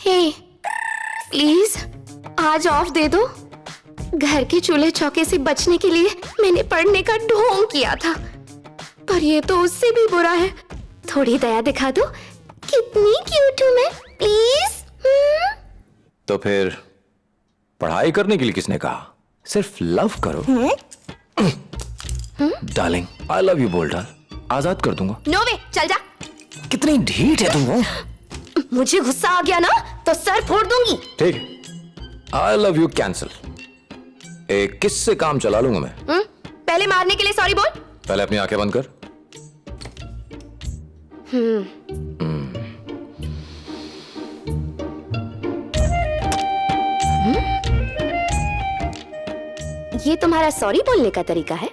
हे, please आज of दे दो। घर के चूल्हे चौके से बचने के लिए मैंने पढ़ने का ढोंग किया था, पर ये तो उससे भी बुरा है। थोड़ी दया दिखा दो, कितनी क्यूट हूँ मैं, प्लीज। तो फिर पढ़ाई करने के लिए किसने कहा? सिर्फ लव करो। डार्लिंग, आई लव यू बोल डाल, आजाद कर दूंगा। नो वे, चल जा। कितनी ढीठ है तुम। मुझे गुस्सा आ गया ना तो सर फोड़ दूंगी। ठीक है, आई लव यू कैंसिल। एक किस से काम चला लूंगा मैं। पहले मारने के लिए सॉरी बोल। पहले अपनी आंखें बंद कर। ये तुम्हारा सॉरी बोलने का तरीका है?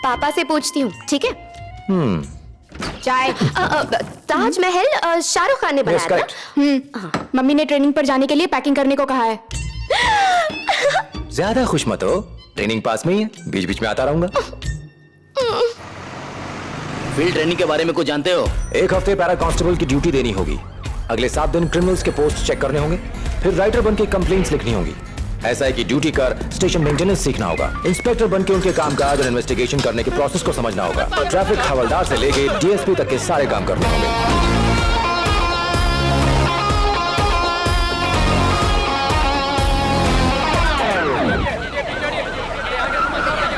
पापा से पूछती हूँ, ठीक है? चाय। ताजमहल शाहरुख खान ने बनाया था। मम्मी ने ट्रेनिंग पर जाने के लिए पैकिंग करने को कहा है। ज्यादा खुश मत हो, ट्रेनिंग पास में ही है, बीच बीच में आता रहूंगा। फील्ड ट्रेनिंग के बारे में कुछ जानते हो? एक हफ्ते पैरा कांस्टेबल की ड्यूटी देनी होगी, अगले 7 दिन क्रिमिनल्स के पोस्ट चेक करने होंगे, फिर राइटर बन के कंप्लेंट्स लिखनी होगी। ऐसा है कि ड्यूटी कर स्टेशन मेंटेनेंस सीखना होगा, इंस्पेक्टर बन के उनके कामकाज और इन्वेस्टिगेशन करने के प्रोसेस को समझना होगा, और ट्रैफिक हवलदार से लेके डीएसपी तक के सारे काम करने होंगे।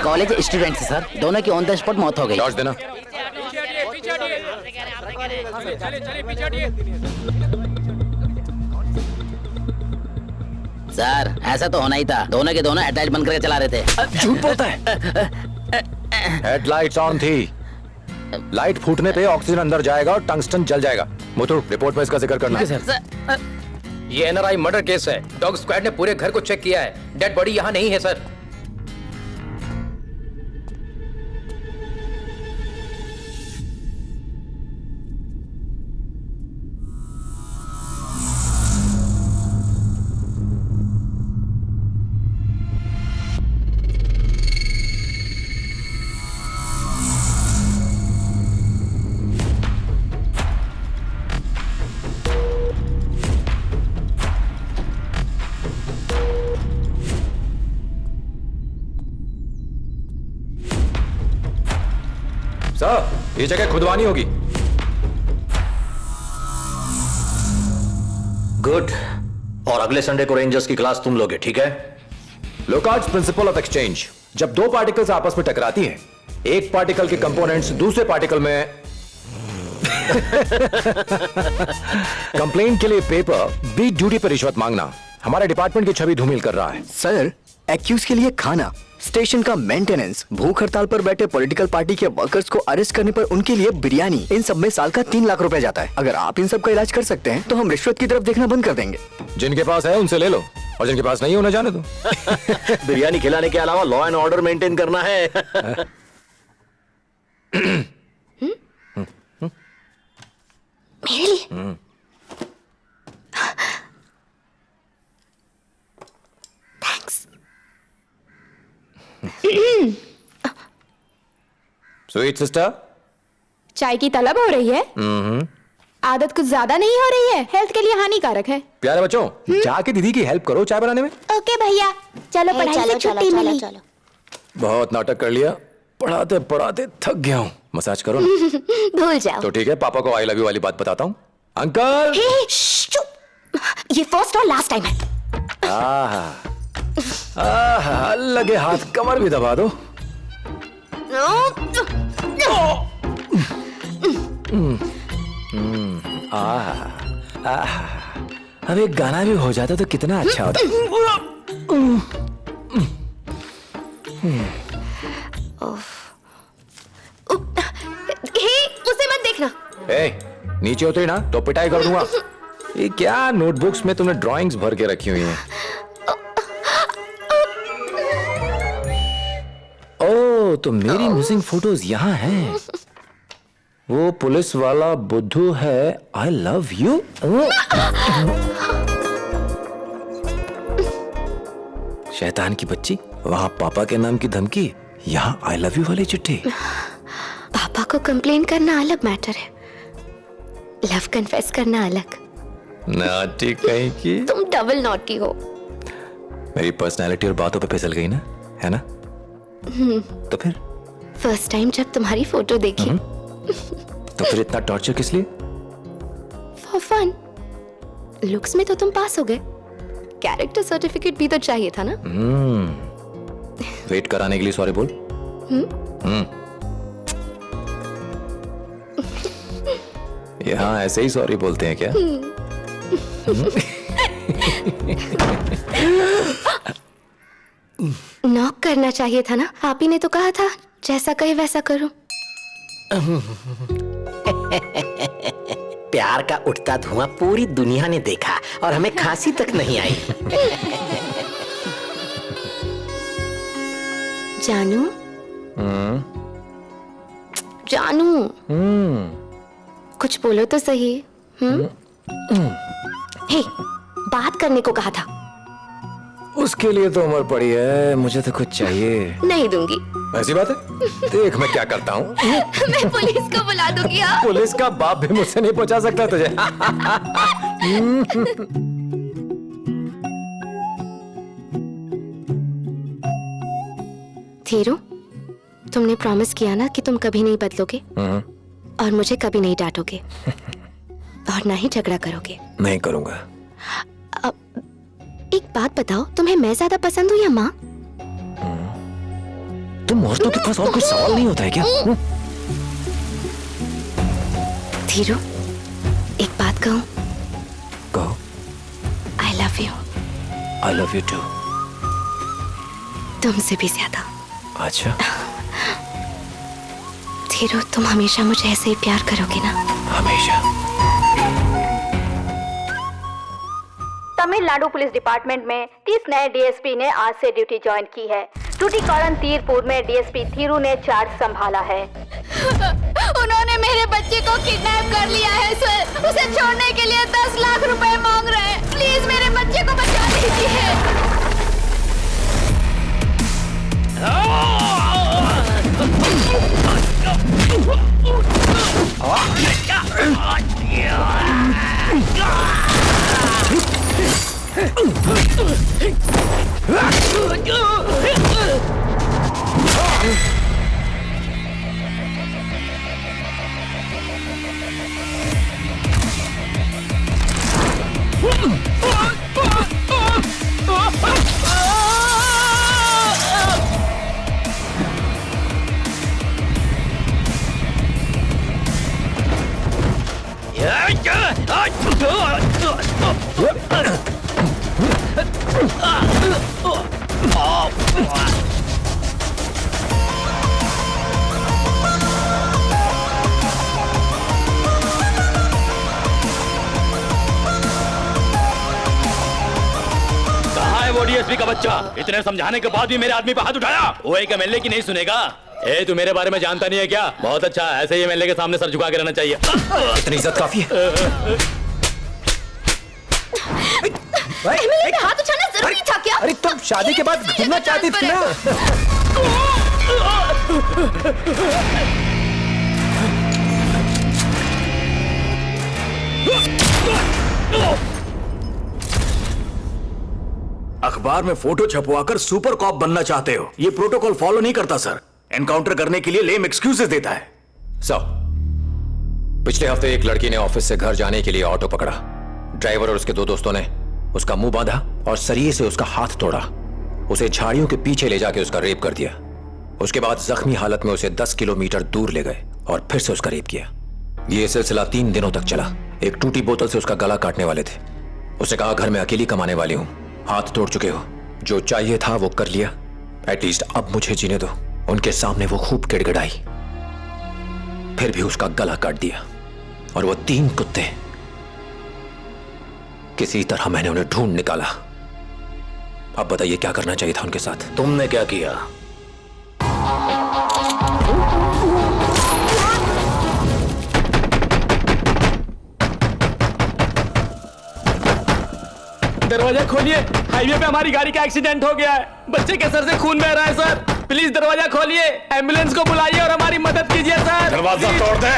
कॉलेज स्टूडेंट है सर, दोनों की ऑन द स्पॉट मौत हो गई। टॉर्च देना। सर ऐसा तो होना ही था, दोनों के दोनों अटैच बंद करके चला रहे थे। झूठ बोलता है। हेडलाइट्स ऑन थी, लाइट फूटने पे ऑक्सीजन अंदर जाएगा और टंगस्टन जल जाएगा। मुथुर, रिपोर्ट में इसका जिक्र करना है। सर ये एनआरआई मर्डर केस है। डॉग स्क्वाड ने पूरे घर को चेक किया है, डेड बॉडी यहाँ नहीं है सर। सर, ये जगह खुदवानी होगी। गुड। और अगले संडे को रेंजर्स की क्लास तुम लोगे, ठीक है? Locard's principle of exchange. जब दो पार्टिकल्स आपस में टकराती हैं, एक पार्टिकल के कंपोनेंट्स दूसरे पार्टिकल में कंप्लेंट के लिए पेपर, बीट ड्यूटी पर रिश्वत मांगना हमारे डिपार्टमेंट की छवि धूमिल कर रहा है। सर, एक्यूज के लिए खाना, स्टेशन का मेंटेनेंस, भूख हड़ताल पर बैठे पॉलिटिकल पार्टी के वर्कर्स को अरेस्ट करने पर उनके लिए बिरयानी, इन सब में साल का 3 लाख रुपए जाता है। अगर आप इन सब का इलाज कर सकते हैं तो हम रिश्वत की तरफ देखना बंद कर देंगे। जिनके पास है उनसे ले लो, और जिनके पास नहीं है उन्हें जाने दो। बिरयानी खिलाने के अलावा लॉ एंड ऑर्डर मेंटेन करना है। मेरे लिए। थैंक्स। स्वीट सिस्टर, चाय की तलब हो रही है? आदत कुछ ज्यादा नहीं हो रही है? हेल्थ के लिए हानिकारक है। प्यारे बच्चों, जाके दीदी की हेल्प करो चाय बनाने में। ओके भैया, चलो पढ़ाई से छुट्टी मिली। बहुत नाटक कर लिया, पढ़ाते पढ़ाते थक गया हूँ। मसाज करो ना। भूल जाओ। तो ठीक है, पापा को आई लव यू वाली बात बताता हूँ। अंकल। हे, चुप। ये फर्स्ट और लास्ट टाइम है। आहा, लगे हाथ कमर भी दबा दो। अब एक गाना भी हो जाता तो कितना अच्छा होता। उसे मत देखना। नीचे उतरी ना तो पिटाई कर दूंगा। ये क्या नोटबुक्स में तुमने ड्राइंग्स भर के रखी हुई हैं? ओह, तो मेरी मिसिंग फोटोज यहाँ हैं। वो पुलिस वाला बुद्धू है आई लव यू। शैतान की बच्ची, वहां पापा के नाम की धमकी, यहाँ आई लव यू वाली चिट्ठी। पापा को कंप्लेन करना अलग मैटर है, लव कन्फेस करना अलग। नाटी कहीं की। तुम डबल नॉटी हो। मेरी पर्सनालिटी और बातों पे फिसल गई ना, है ना? तो फिर फर्स्ट टाइम जब तुम्हारी फोटो देखी, तो फिर इतना टॉर्चर किस लिए? For fun. लुक्स में तो तुम पास हो गए, कैरेक्टर सर्टिफिकेट भी तो चाहिए था ना। वेट कराने के लिए सॉरी बोल। यहाँ ऐसे ही सॉरी बोलते हैं क्या? नॉक करना चाहिए था ना, आप ही ने तो कहा था जैसा कहे वैसा करो। प्यार का उठता धुआं पूरी दुनिया ने देखा और हमें खांसी तक नहीं आई। जानू, जानू, कुछ बोलो तो सही। हे, बात करने को कहा था। उसके लिए तो उम्र पड़ी है, मुझे तो कुछ चाहिए। नहीं दूंगी। ऐसी बात है? देख मैं क्या करता हूँ। मैं पुलिस को बुला दूंगी। हाँ? पुलिस का बाप भी मुझसे नहीं पहुंचा सकता तुझे। धीरू, तुमने प्रॉमिस किया ना कि तुम कभी नहीं बदलोगे और मुझे कभी नहीं डांटोगे और ना ही झगड़ा करोगे। नहीं करूंगा। एक बात बताओ, तुम्हें मैं ज्यादा पसंद हूँ या माँ? तुम औरतों के पास और कोई सवाल नहीं होता है क्या? धीरू, एक बात कहूँ? कहो। I love you. I love you too. तुमसे भी ज्यादा। अच्छा। धीरू, तुम हमेशा मुझे ऐसे ही प्यार करोगे ना? हमेशा। तमिलनाडु पुलिस डिपार्टमेंट में 30 नए डीएसपी ने आज से ड्यूटी ज्वाइन की है। ड्यूटी कारण तीरपुर में डीएसपी धीरू ने चार्ज संभाला है। उन्होंने मेरे बच्चे को किडनैप कर लिया है सर। उसे छोड़ने के लिए 10 लाख रुपए मांग रहे हैं। प्लीज मेरे बच्चे को बचा लीजिए। वो डीएसपी का बच्चा इतने समझाने के बाद भी मेरे आदमी पे हाथ उठाया। वो एक एमएलए की नहीं सुनेगा। ए तू मेरे बारे में जानता नहीं है क्या? बहुत अच्छा, ऐसे ही एमएलए के सामने सर झुका के रहना चाहिए। इतनी इज्जत काफी है। एमएलए पे हाथ उठाना जरूरी था क्या? अरे तुम शादी के बाद घूमना चाहती थी ना? अखबार में फोटो छपवाकर सुपर कॉप बनना चाहते हो? ये प्रोटोकॉल फॉलो नहीं करता सर। एनकाउंटर करने के लिए लेम एक्सक्यूजेस देता है। पिछले हफ्ते एक लड़की ने ऑफिस से घर जाने के लिए ऑटो पकड़ा। ड्राइवर और उसके 2 दोस्तों ने उसका मुंह बांधा और सरिये से उसका हाथ तोड़ा। उसे झाड़ियों के पीछे ले जाके उसका रेप कर दिया। उसके बाद जख्मी हालत में उसे 10 किलोमीटर दूर ले गए और फिर से उसका रेप किया। यह सिलसिला 3 दिनों तक चला। एक टूटी बोतल से उसका गला काटने वाले थे। उसे कहा घर में अकेली कमाने वाली हूं, हाथ तोड़ चुके हो, जो चाहिए था वो कर लिया, एटलीस्ट अब मुझे जीने दो। उनके सामने वो खूब गिड़गिड़ाई, फिर भी उसका गला काट दिया। और वो 3 कुत्ते, किसी तरह मैंने उन्हें ढूंढ निकाला। अब बताइए क्या करना चाहिए था उनके साथ? तुमने क्या किया? दरवाजा खोलिए, हाईवे पे हमारी गाड़ी का एक्सीडेंट हो गया है। बच्चे के सर से खून बह रहा है सर। प्लीज दरवाजा खोलिए, एम्बुलेंस को बुलाइए और हमारी मदद कीजिए सर। दरवाजा तोड़ दे।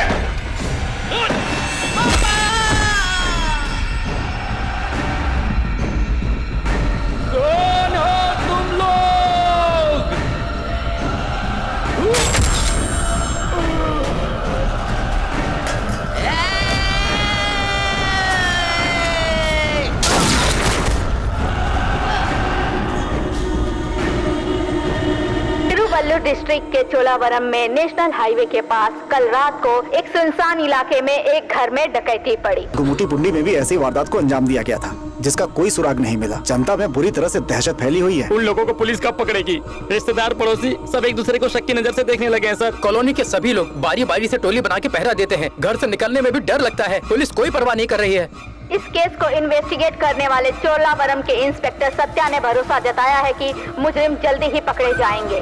डिस्ट्रिक्ट के चोलावरम में नेशनल हाईवे के पास कल रात को एक सुनसान इलाके में एक घर में डकैती पड़ी। गुमुटी पुंडी में भी ऐसी वारदात को अंजाम दिया गया था जिसका कोई सुराग नहीं मिला। जनता में बुरी तरह से दहशत फैली हुई है। उन लोगों को पुलिस कब पकड़ेगी? रिश्तेदार पड़ोसी सब एक दूसरे को शक की नजर से देखने लगे हैं सर। कॉलोनी के सभी लोग बारी बारी से टोली बना के पहरा देते हैं। घर से निकलने में भी डर लगता है। पुलिस कोई परवाह नहीं कर रही है। इस केस को इन्वेस्टिगेट करने वाले चोलावरम के इंस्पेक्टर सत्या ने भरोसा जताया है कि मुजरिम जल्दी ही पकड़े जाएंगे।